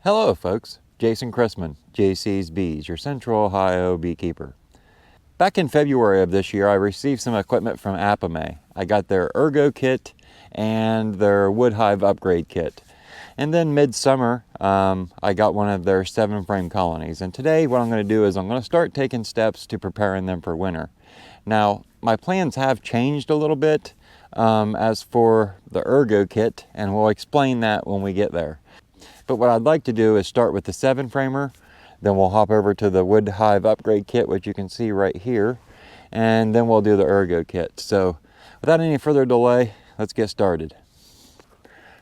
Hello folks, Jason Chrisman, JC's Bees, your Central Ohio beekeeper. Back in February of this year, I received some equipment from Apimaye. I got their ergo kit and their wood hive upgrade kit. And then midsummer, I got one of their 7-frame colonies. And today what I'm going to do is I'm going to start taking steps to preparing them for winter. Now, my plans have changed a little bit as for the ergo kit, and we'll explain that when we get there. But what I'd like to do is start with the 7-framer, then we'll hop over to the wood hive upgrade kit, which you can see right here, and then we'll do the ergo kit. So without any further delay, let's get started.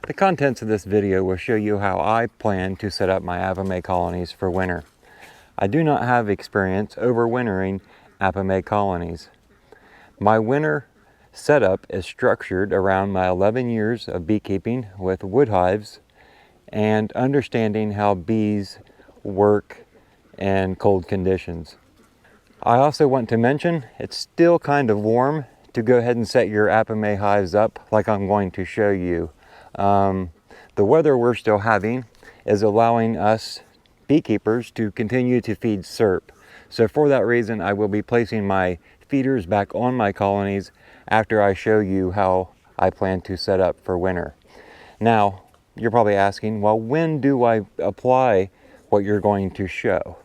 The contents of this video will show you how I plan to set up my Apimaye colonies for winter. I do not have experience overwintering Apimaye colonies. My winter setup is structured around my 11 years of beekeeping with wood hives and understanding how bees work in cold conditions. I also want to mention it's still kind of warm to go ahead and set your Apimaye hives up like I'm going to show you. The weather we're still having is allowing us beekeepers to continue to feed SERP. So for that reason, I will be placing my feeders back on my colonies after I show you how I plan to set up for winter. Now, you're probably asking, well, when do I apply what you're going to show?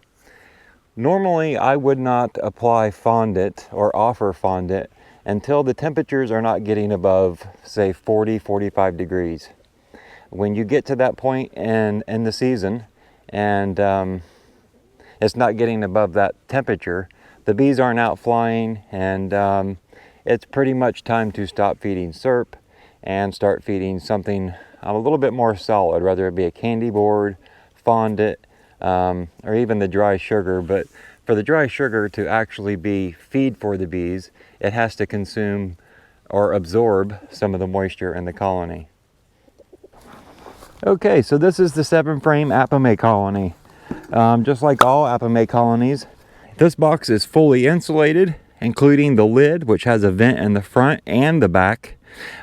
Normally, I would not apply fondant or offer fondant until the temperatures are not getting above, say, 40-45 degrees. When you get to that point in the season and it's not getting above that temperature, the bees aren't out flying, and it's pretty much time to stop feeding SERP and start feeding something a little bit more solid, whether it be a candy board, fondant, or even the dry sugar. But for the dry sugar to actually be feed for the bees, it has to consume or absorb some of the moisture in the colony. Okay, so this is the 7-frame Apimaye colony. Just like all Apimaye colonies, this box is fully insulated, including the lid, which has a vent in the front and the back.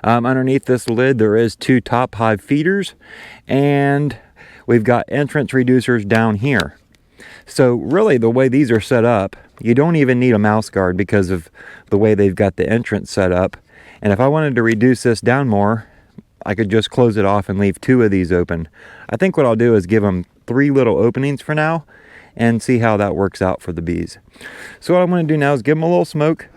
Underneath this lid there is 2 top hive feeders, and we've got entrance reducers down here. So really the way these are set up, you don't even need a mouse guard because of the way they've got the entrance set up. And if I wanted to reduce this down more, I could just close it off and leave 2 of these open. I think what I'll do is give them 3 little openings for now and see how that works out for the bees. So what I'm going to do now is give them a little smoke.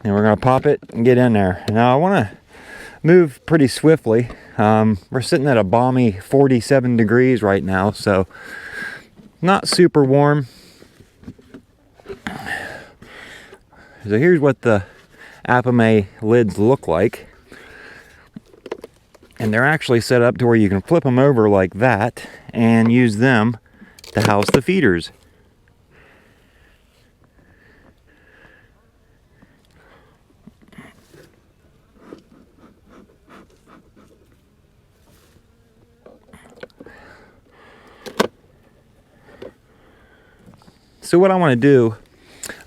And we're going to pop it and get in there. Now I want to move pretty swiftly. We're sitting at a balmy 47 degrees right now, so not super warm. So here's what the Apimaye lids look like. And they're actually set up to where you can flip them over like that and use them to house the feeders. So what I want to do,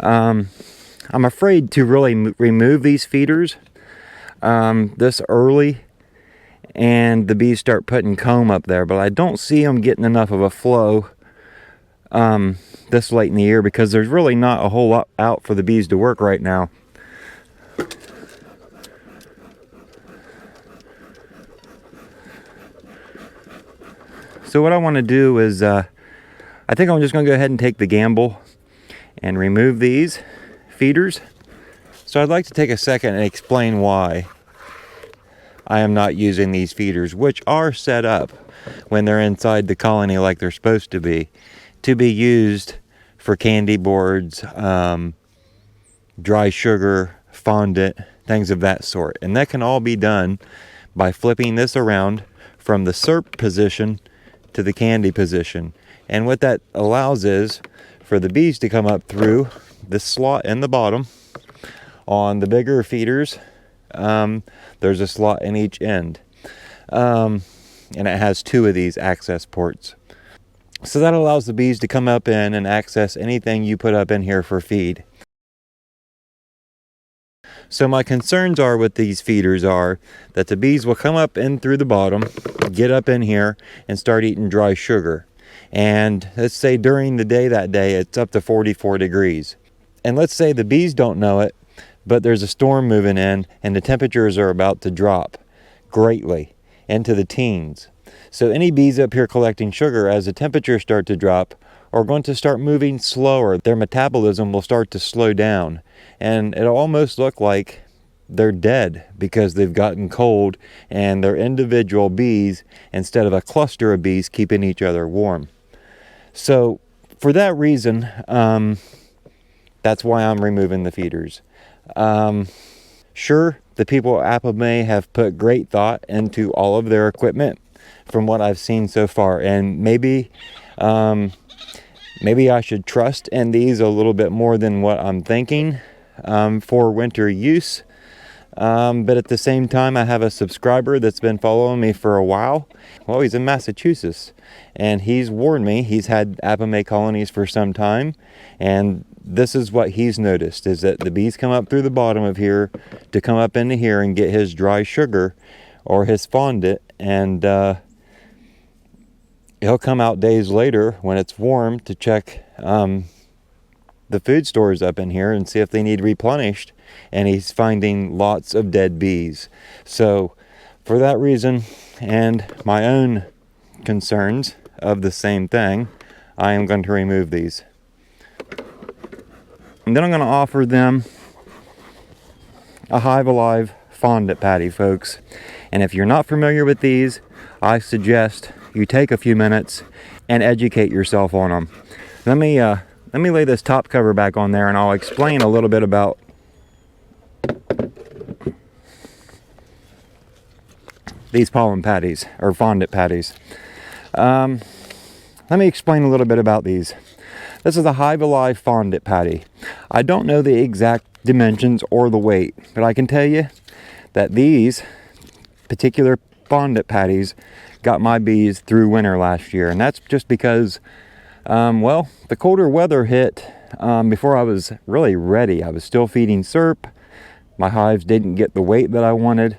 I'm afraid to really remove these feeders this early and the bees start putting comb up there, but I don't see them getting enough of a flow this late in the year because there's really not a whole lot out for the bees to work right now. So what I want to do is I think I'm just going to go ahead and take the gamble and remove these feeders. So I'd like to take a second and explain why I am not using these feeders, which are set up when they're inside the colony like they're supposed to be used for candy boards, dry sugar, fondant, things of that sort. And that can all be done by flipping this around from the SERP position to the candy position. And what that allows is for the bees to come up through this slot in the bottom. On the bigger feeders, there's a slot in each end. And it has 2 of these access ports. So that allows the bees to come up in and access anything you put up in here for feed. So my concerns are with these feeders are that the bees will come up in through the bottom, get up in here, and start eating dry sugar. And let's say during the day that day, it's up to 44 degrees. And let's say the bees don't know it, but there's a storm moving in and the temperatures are about to drop greatly into the teens. So any bees up here collecting sugar, as the temperatures start to drop, are going to start moving slower. Their metabolism will start to slow down, and it'll almost look like they're dead because they've gotten cold and they're individual bees instead of a cluster of bees keeping each other warm. So for that reason, that's why I'm removing the feeders. Sure, the people at Apimaye have put great thought into all of their equipment from what I've seen so far, and maybe I should trust in these a little bit more than what I'm thinking for winter use. But at the same time, I have a subscriber that's been following me for a while. Well, he's in Massachusetts, and he's warned me. He's had Apimaye colonies for some time, and this is what he's noticed, is that the bees come up through the bottom of here to come up into here and get his dry sugar or his fondant, and he'll come out days later when it's warm to check the food stores up in here and see if they need replenished, and he's finding lots of dead bees. So for that reason and my own concerns of the same thing, I am going to remove these. And then I'm going to offer them a Hive Alive fondant patty, folks. And if you're not familiar with these, I suggest you take a few minutes and educate yourself on them. Let me lay this top cover back on there, and I'll explain a little bit about these pollen patties, or fondant patties. Let me explain a little bit about these. This is a Hive Alive fondant patty. I don't know the exact dimensions or the weight, but I can tell you that these particular fondant patties got my bees through winter last year, and that's just because well, the colder weather hit before I was really ready. I was still feeding SERP. My hives didn't get the weight that I wanted,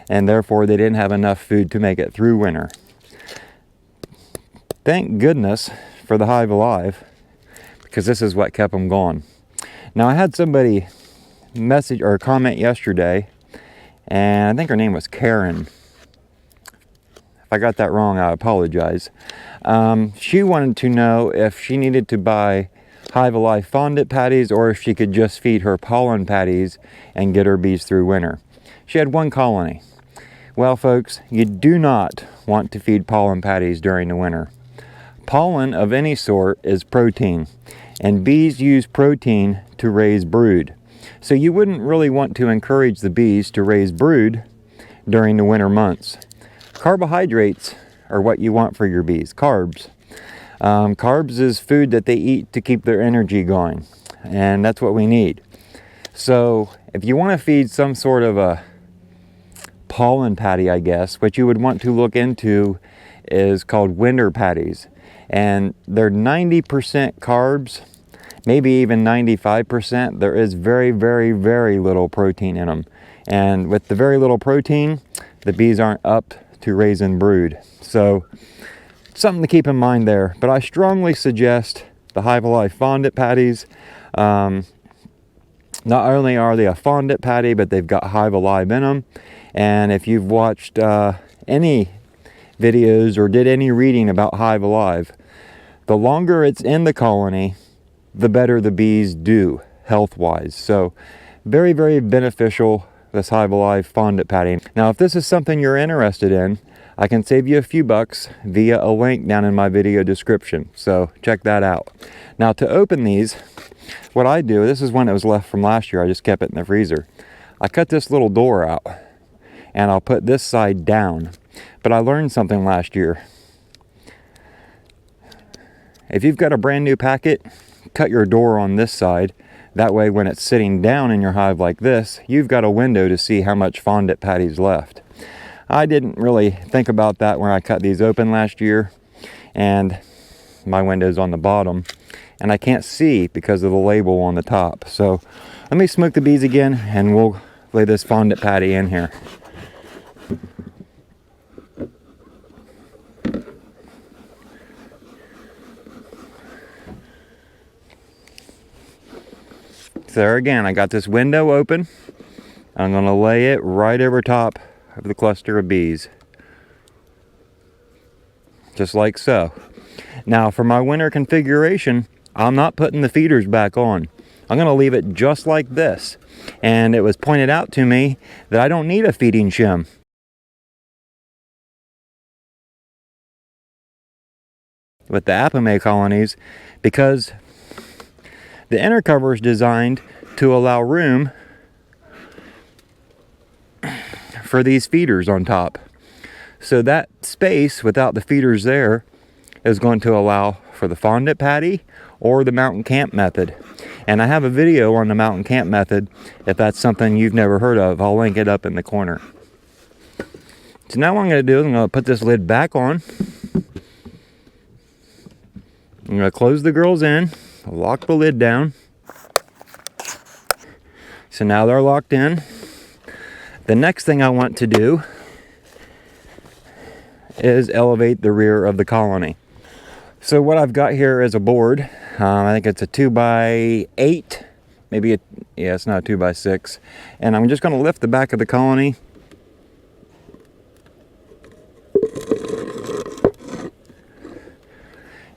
and therefore they didn't have enough food to make it through winter. Thank goodness for the Hive Alive, because this is what kept them going. Now, I had somebody message or comment yesterday, and I think her name was Karen. If I got that wrong, I apologize. She wanted to know if she needed to buy Hive Alive fondant patties or if she could just feed her pollen patties and get her bees through winter. She had one colony. Well, folks, you do not want to feed pollen patties during the winter. Pollen of any sort is protein, and bees use protein to raise brood. So you wouldn't really want to encourage the bees to raise brood during the winter months. Carbohydrates are what you want for your bees, carbs. Carbs is food that they eat to keep their energy going, and that's what we need. So if you want to feed some sort of a pollen patty, I guess, what you would want to look into is called winter patties. And they're 90% carbs, maybe even 95%. There is very, very, very little protein in them. And with the very little protein, the bees aren't up to raising brood. So something to keep in mind there. But I strongly suggest the Hive Alive fondant patties. Not only are they a fondant patty, but they've got Hive Alive in them. And if you've watched any videos or did any reading about Hive Alive, the longer it's in the colony, the better the bees do health-wise. So very, very beneficial, this Hive Alive fondant patty. Now, if this is something you're interested in, I can save you a few bucks via a link down in my video description. So check that out. Now, to open these, what I do, this is one that was left from last year. I just kept it in the freezer. I cut this little door out, and I'll put this side down. But I learned something last year. If you've got a brand new packet, cut your door on this side. That way, when it's sitting down in your hive like this, you've got a window to see how much fondant patty's left. I didn't really think about that when I cut these open last year, and my window's on the bottom, and I can't see because of the label on the top. So let me smoke the bees again, and we'll lay this fondant patty in here. So there again, I got this window open. I'm going to lay it right over top of the cluster of bees. Just like so. Now for my winter configuration, I'm not putting the feeders back on. I'm going to leave it just like this. And it was pointed out to me that I don't need a feeding shim. With the Apimaye colonies, because the inner cover is designed to allow room for these feeders on top. So that space without the feeders there is going to allow for the fondant patty or the mountain camp method. And I have a video on the mountain camp method if that's something you've never heard of. I'll link it up in the corner. So now what I'm going to do is I'm going to put this lid back on. I'm going to close the girls in, lock the lid down. So now they're locked in. The next thing I want to do is elevate the rear of the colony. So what I've got here is a board. I think it's a 2x8, maybe it's not a 2x6. And I'm just going to lift the back of the colony.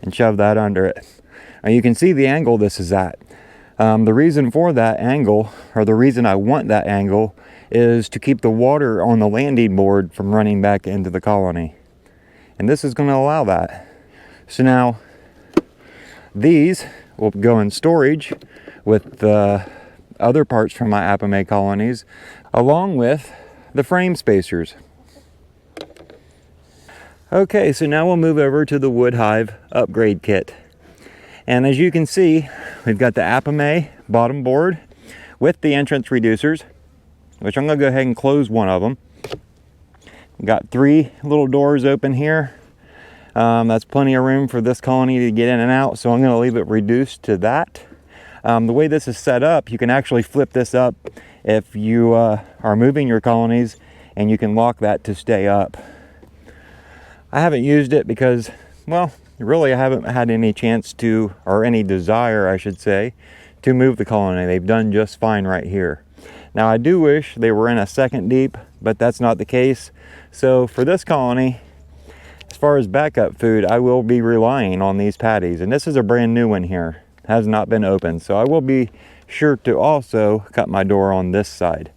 And shove that under it. Now you can see the angle this is at. The reason for that angle, or the reason I want that angle, is to keep the water on the landing board from running back into the colony. And this is going to allow that. So now, these will go in storage with the other parts from my Apimaye colonies, along with the frame spacers. Okay, so now we'll move over to the wood hive upgrade kit. And as you can see, we've got the Apimaye bottom board with the entrance reducers, which I'm going to go ahead and close one of them. We've got 3 little doors open here. That's plenty of room for this colony to get in and out, so I'm going to leave it reduced to that. The way this is set up, you can actually flip this up if you are moving your colonies, and you can lock that to stay up. I haven't used it because, well, really I haven't had any chance to, or any desire I should say, to move the colony. They've done just fine right here. Now I do wish they were in a second deep, but that's not the case. So for this colony, as far as backup food, I will be relying on these patties. And this is a brand new one here, has not been opened. So I will be sure to also cut my door on this side.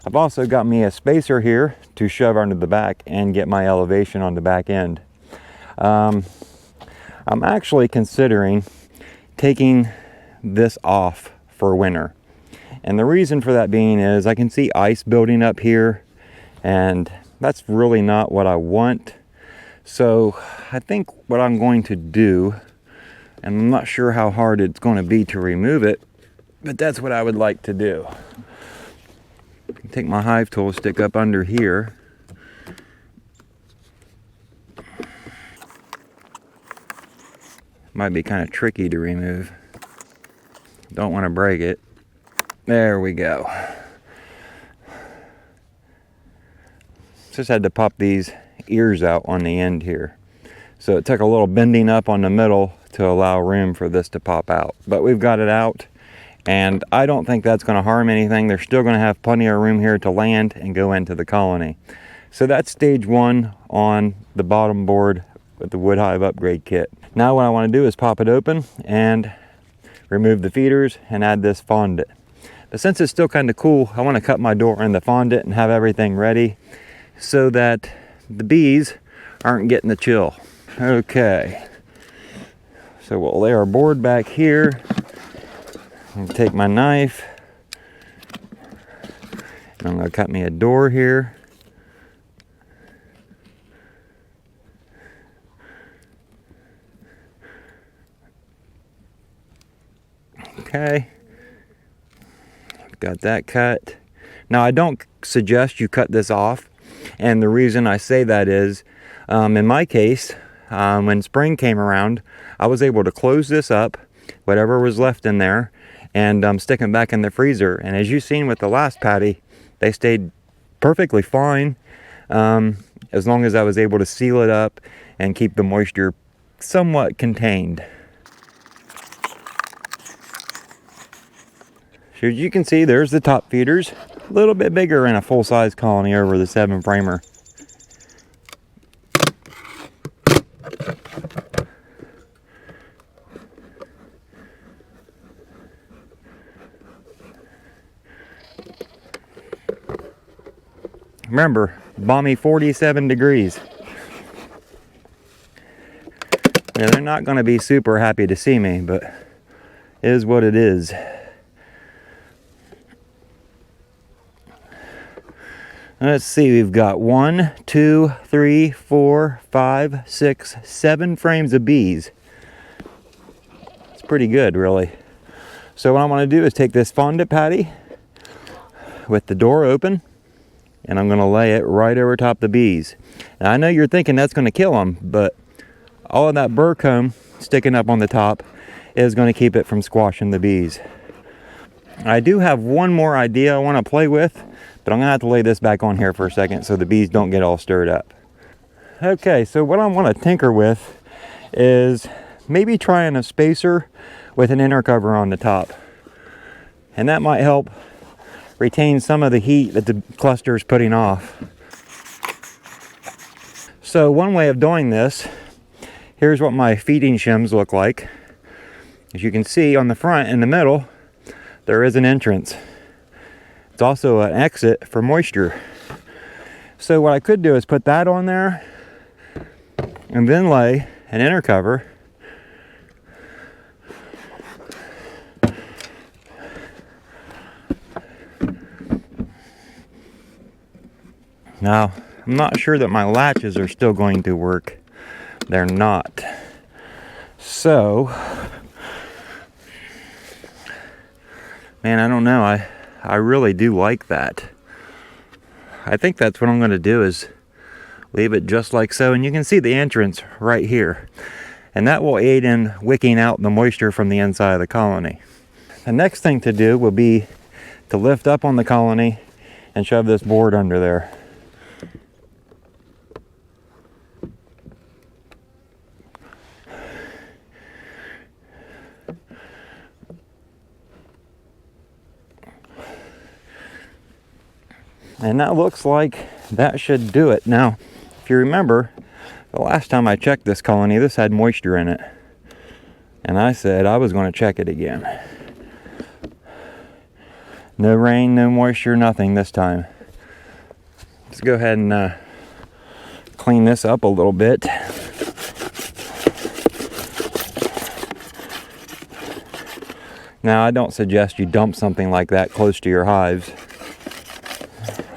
I've also got me a spacer here to shove under the back and get my elevation on the back end. I'm actually considering taking this off for winter. And the reason for that being is I can see ice building up here, and that's really not what I want. So I think what I'm going to do, and I'm not sure how hard it's going to be to remove it, but that's what I would like to do. Take my hive tool, stick up under here. Might be kind of tricky to remove. Don't want to break it. There we go. Just had to pop these ears out on the end here. So it took a little bending up on the middle to allow room for this to pop out. But we've got it out, and I don't think that's going to harm anything. They're still going to have plenty of room here to land and go into the colony. So that's stage 1 on the bottom board with the wood hive upgrade kit. Now what I want to do is pop it open and remove the feeders and add this fondant. But since it's still kind of cool, I want to cut my door in the fondant and have everything ready so that the bees aren't getting the chill. Okay, so we'll lay our board back here. I'll take my knife. I'm going to cut me a door here. Okay, got that cut. Now I don't suggest you cut this off, and the reason I say that is in my case, when spring came around, I was able to close this up, whatever was left in there, and stick them back in the freezer. And as you've seen with the last patty, They stayed perfectly fine, as long as I was able to seal it up and keep the moisture somewhat contained. So as you can see, there's the top feeders, a little bit bigger in a full-size colony over the 7-framer. Remember, balmy 47 degrees. Now, they're not going to be super happy to see me, but it is what it is. Let's see, we've got 1, 2, 3, 4, 5, 6, 7 frames of bees. It's pretty good, really. So what I want to do is take this fondant patty with the door open, and I'm going to lay it right over top the bees. Now, I know you're thinking that's going to kill them, but all of that burr comb sticking up on the top is going to keep it from squashing the bees. I do have one more idea I want to play with, but I'm going to have to lay this back on here for a second so the bees don't get all stirred up. Okay, so what I want to tinker with is maybe trying a spacer with an inner cover on the top. And that might help retain some of the heat that the cluster is putting off. So one way of doing this, here's what my feeding shims look like. As you can see on the front in the middle, there is an entrance. It's also an exit for moisture. So what I could do is put that on there and then lay an inner cover. Now, I'm not sure that my latches are still going to work. They're not. So, man, I don't know. I really do like that. I think that's what I'm going to do, is leave it just like so. And you can see the entrance right here. And that will aid in wicking out the moisture from the inside of the colony. The next thing to do will be to lift up on the colony and shove this board under there. And that looks like that should do it. Now, if you remember, the last time I checked this colony, this had moisture in it. And I said I was going to check it again. No rain, no moisture, nothing this time. Let's go ahead and clean this up a little bit. Now, I don't suggest you dump something like that close to your hives.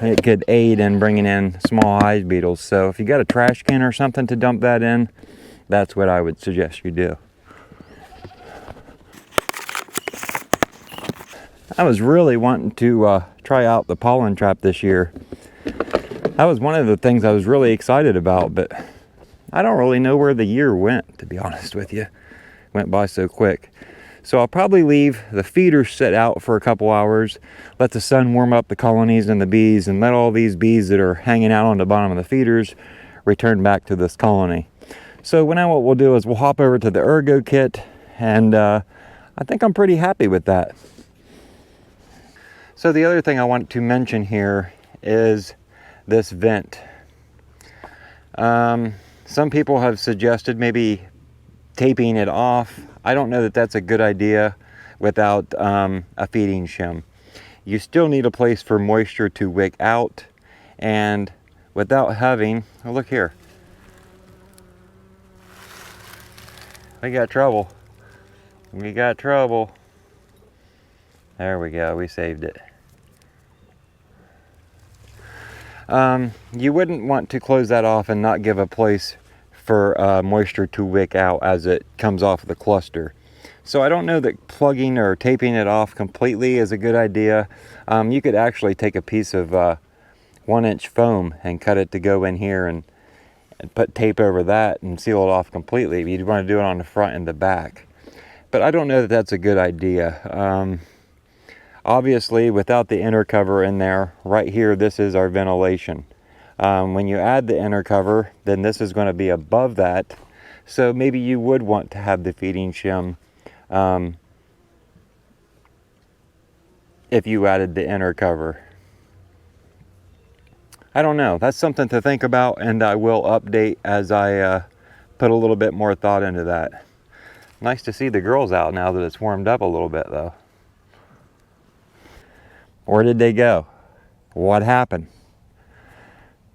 It could aid in bringing in small hive beetles. So if you got a trash can or something to dump that in, that's what I would suggest you do. I was really wanting to try out the pollen trap this year. That was one of the things I was really excited about, but I don't really know where the year went, to be honest with you. It went by so quick. So I'll probably leave the feeders sit out for a couple hours, let the sun warm up the colonies and the bees, and let all these bees that are hanging out on the bottom of the feeders return back to this colony. So now what we'll do is we'll hop over to the ergo kit, and I think I'm pretty happy with that. So the other thing I want to mention here is this vent. Some people have suggested maybe taping it off. I don't know that that's a good idea without a feeding shim. You still need a place for moisture to wick out, and without having, oh look here, we got trouble. We got trouble. There we go, we saved it. You wouldn't want to close that off and not give a place for moisture to wick out as it comes off the cluster. So I don't know that plugging or taping it off completely is a good idea. You could actually take a piece of 1-inch foam and cut it to go in here and put tape over that and seal it off completely. You'd want to do it on the front and the back. But I don't know that that's a good idea. Obviously, without the inner cover in there, right here, this is our ventilation. When you add the inner cover, then this is going to be above that. So maybe you would want to have the feeding shim if you added the inner cover. I don't know. That's something to think about, and I will update as I put a little bit more thought into that. Nice to see the girls out now that it's warmed up a little bit, though. Where did they go? What happened?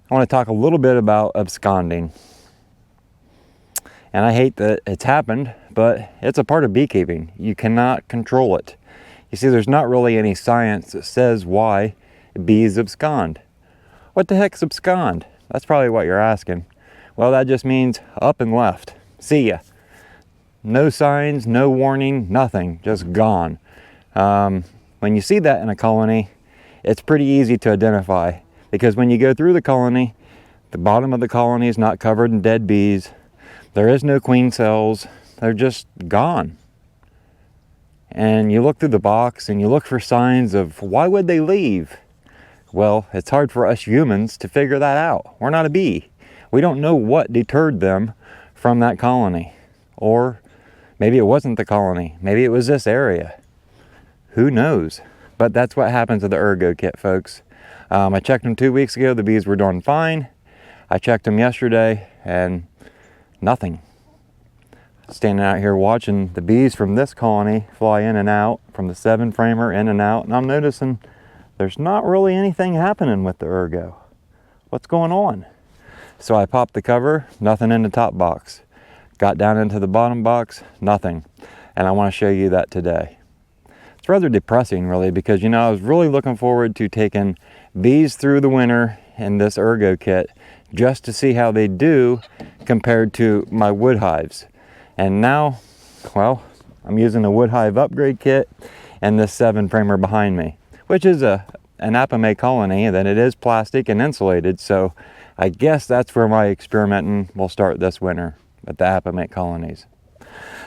I want to talk a little bit about absconding. And I hate that it's happened, but it's a part of beekeeping. You cannot control it. You see, there's not really any science that says why bees abscond. What the heck's abscond? That's probably what you're asking. Well, that just means up and left. See ya. No signs, no warning, nothing, just gone. When you see that in a colony, it's pretty easy to identify, because when you go through the colony, the bottom of the colony is not covered in dead bees. There is no queen cells. They're just gone. And you look through the box and you look for signs of why would they leave? Well, it's hard for us humans to figure that out. We're not a bee. We don't know what deterred them from that colony. Or maybe it wasn't the colony. Maybe it was this area. Who knows? But that's what happens to the ergo kit, folks. I checked them 2 weeks ago. The bees were doing fine. I checked them yesterday and nothing. Standing out here watching the bees from this colony fly in and out, from the 7-framer in and out, and I'm noticing there's not really anything happening with the ergo. What's going on? So I popped the cover, nothing in the top box. Got down into the bottom box, nothing. And I want to show you that today. It's rather depressing, really, because, you know, I was really looking forward to taking bees through the winter in this ergo kit just to see how they do compared to my wood hives. And now, well, I'm using a wood hive upgrade kit and this 7-framer behind me, which is an Apimaye colony, and then it is plastic and insulated. So I guess that's where my experimenting will start this winter, with the Apimaye colonies.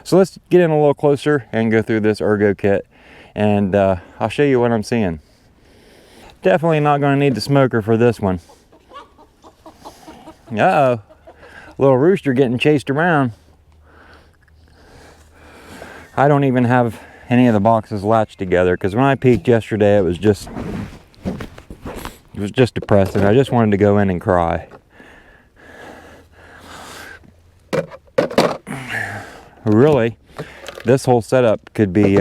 So let's get in a little closer and go through this ergo kit, and I'll show you what I'm seeing. Definitely not going to need the smoker for this one. Uh-oh, little rooster getting chased around. I don't even have any of the boxes latched together, because when I peeked yesterday, it was just depressing. I just wanted to go in and cry. Really, this whole setup could be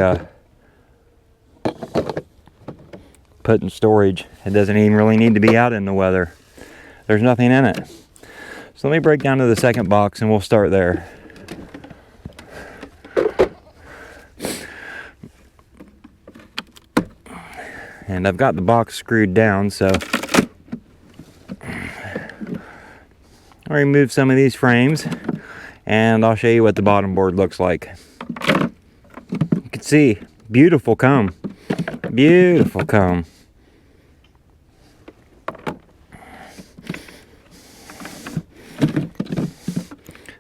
put in storage. It doesn't even really need to be out in the weather. There's nothing in it. So let me break down to the second box and we'll start there. And I've got the box screwed down, so I'll remove some of these frames and I'll show you what the bottom board looks like. You can see, beautiful comb. Beautiful comb.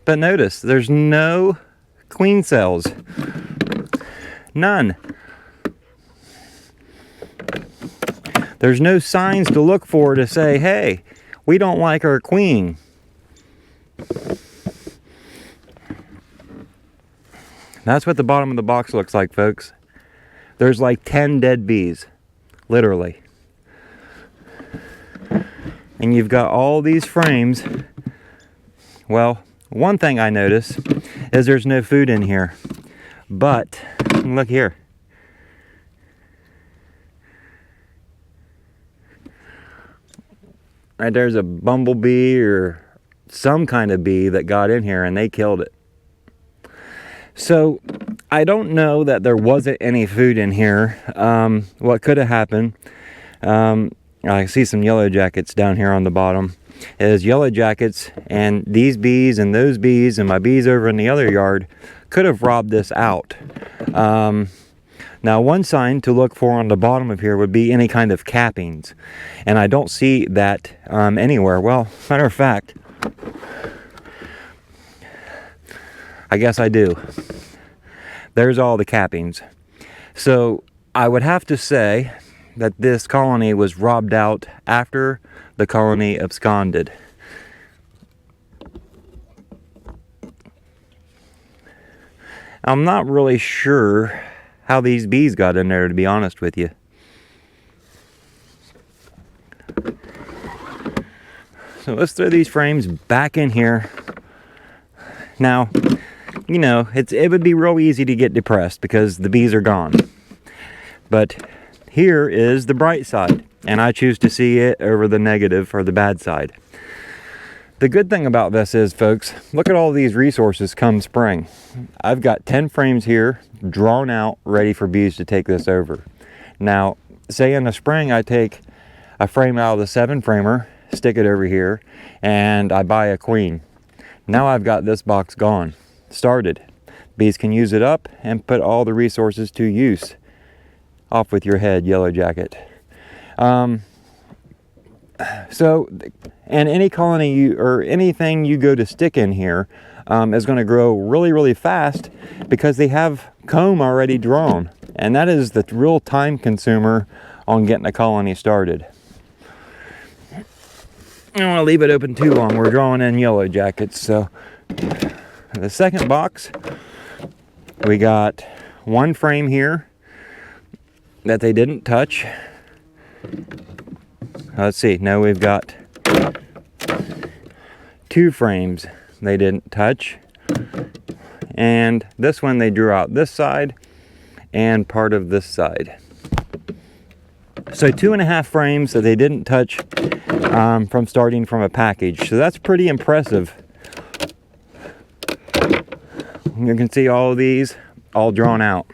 But notice, there's no queen cells. None. There's no signs to look for to say, hey, we don't like our queen. That's what the bottom of the box looks like, folks. There's like 10 dead bees, literally. And you've got all these frames. Well, one thing I notice is there's no food in here. But, look here. Right there's a bumblebee or some kind of bee that got in here and they killed it. So I don't know that there wasn't any food in here. What could have happened, I see some yellow jackets down here on the bottom, is yellow jackets and these bees and those bees and my bees over in the other yard could have robbed this out. Now, one sign to look for on the bottom of here would be any kind of cappings, and I don't see that anywhere. Well, matter of fact, I guess I do. There's all the cappings. So I would have to say that this colony was robbed out after the colony absconded. I'm not really sure how these bees got in there, to be honest with you. So let's throw these frames back in here. Now, you know, it would be real easy to get depressed because the bees are gone. But here is the bright side, and I choose to see it over the negative or the bad side. The good thing about this is, folks, look at all these resources come spring. I've got 10 frames here, drawn out, ready for bees to take this over. Now, say in the spring I take a frame out of the 7-framer, stick it over here, and I buy a queen. Now I've got this box gone, started. Bees can use it up and put all the resources to use. Off with your head, yellow jacket. So, and any colony or anything you go to stick in here is going to grow really, really fast because they have comb already drawn. And that is the real time consumer on getting a colony started. I don't want to leave it open too long. We're drawing in yellow jackets. So, the second box, we got 1 frame here that they didn't touch. Let's see, now we've got 2 frames they didn't touch, and this one they drew out this side and part of this side. So 2.5 frames that they didn't touch from starting from a package. So that's pretty impressive. You can see all of these all drawn out.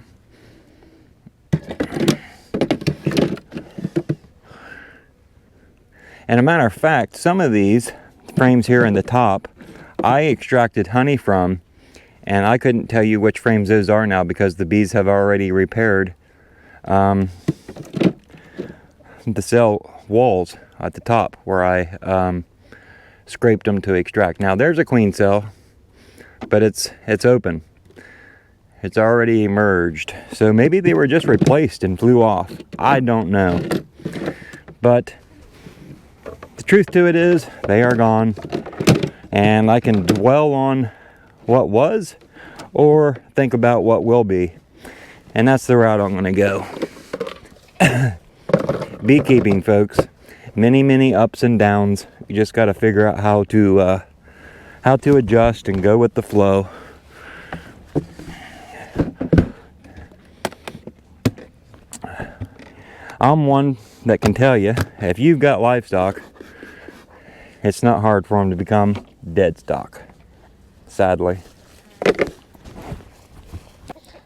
And a matter of fact, some of these frames here in the top, I extracted honey from, and I couldn't tell you which frames those are now because the bees have already repaired the cell walls at the top where I scraped them to extract. Now there's a queen cell, but it's open. It's already emerged. So maybe they were just replaced and flew off. I don't know. But the truth to it is, they are gone, and I can dwell on what was or think about what will be, and that's the route I'm going to go. Beekeeping, folks, many ups and downs. You just got to figure out how to adjust and go with the flow. I'm one that can tell you, if you've got livestock, it's not hard for them to become dead stock, sadly.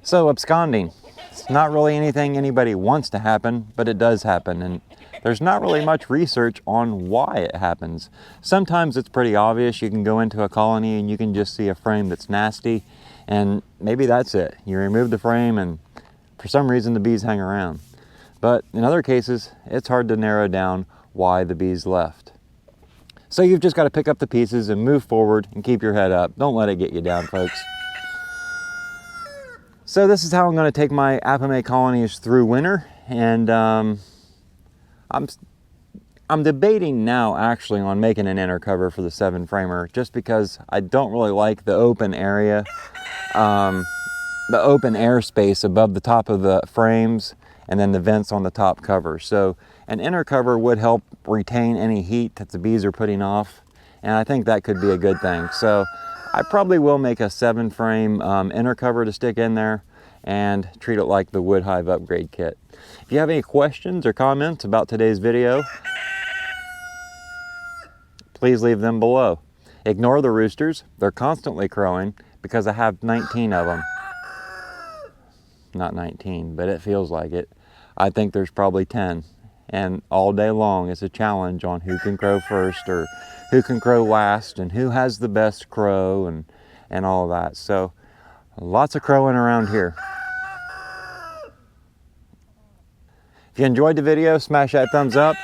So absconding, it's not really anything anybody wants to happen, but it does happen, and there's not really much research on why it happens. Sometimes it's pretty obvious. You can go into a colony and you can just see a frame that's nasty, and maybe that's it. You remove the frame and for some reason the bees hang around. But in other cases, it's hard to narrow down why the bees left. So you've just got to pick up the pieces and move forward and keep your head up. Don't let it get you down, folks. So this is how I'm going to take my Apimaye colonies through winter, and I'm debating now actually on making an inner cover for the 7-framer, just because I don't really like the open area, the open air space above the top of the frames, and then the vents on the top cover. So an inner cover would help retain any heat that the bees are putting off, and I think that could be a good thing. So I probably will make a 7-frame inner cover to stick in there and treat it like the Wood Hive upgrade kit. If you have any questions or comments about today's video, please leave them below. Ignore the roosters. They're constantly crowing because I have 19 of them. Not 19, but it feels like it. I think there's probably 10. And all day long it's a challenge on who can crow first or who can crow last and who has the best crow and all of that. So lots of crowing around here. If you enjoyed the video, smash that thumbs up.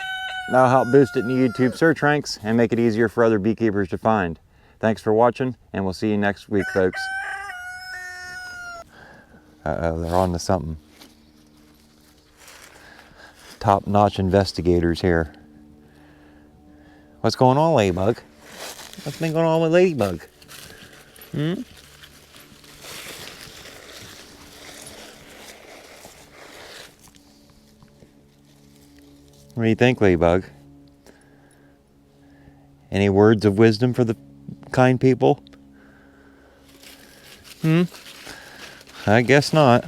That'll help boost it in the YouTube search ranks and make it easier for other beekeepers to find. Thanks for watching, and we'll see you next week, folks. Uh-oh, they're on to something. top-notch investigators here. What's going on, Ladybug? What's been going on with Ladybug? What do you think, Ladybug? Any words of wisdom for the kind people? I guess not.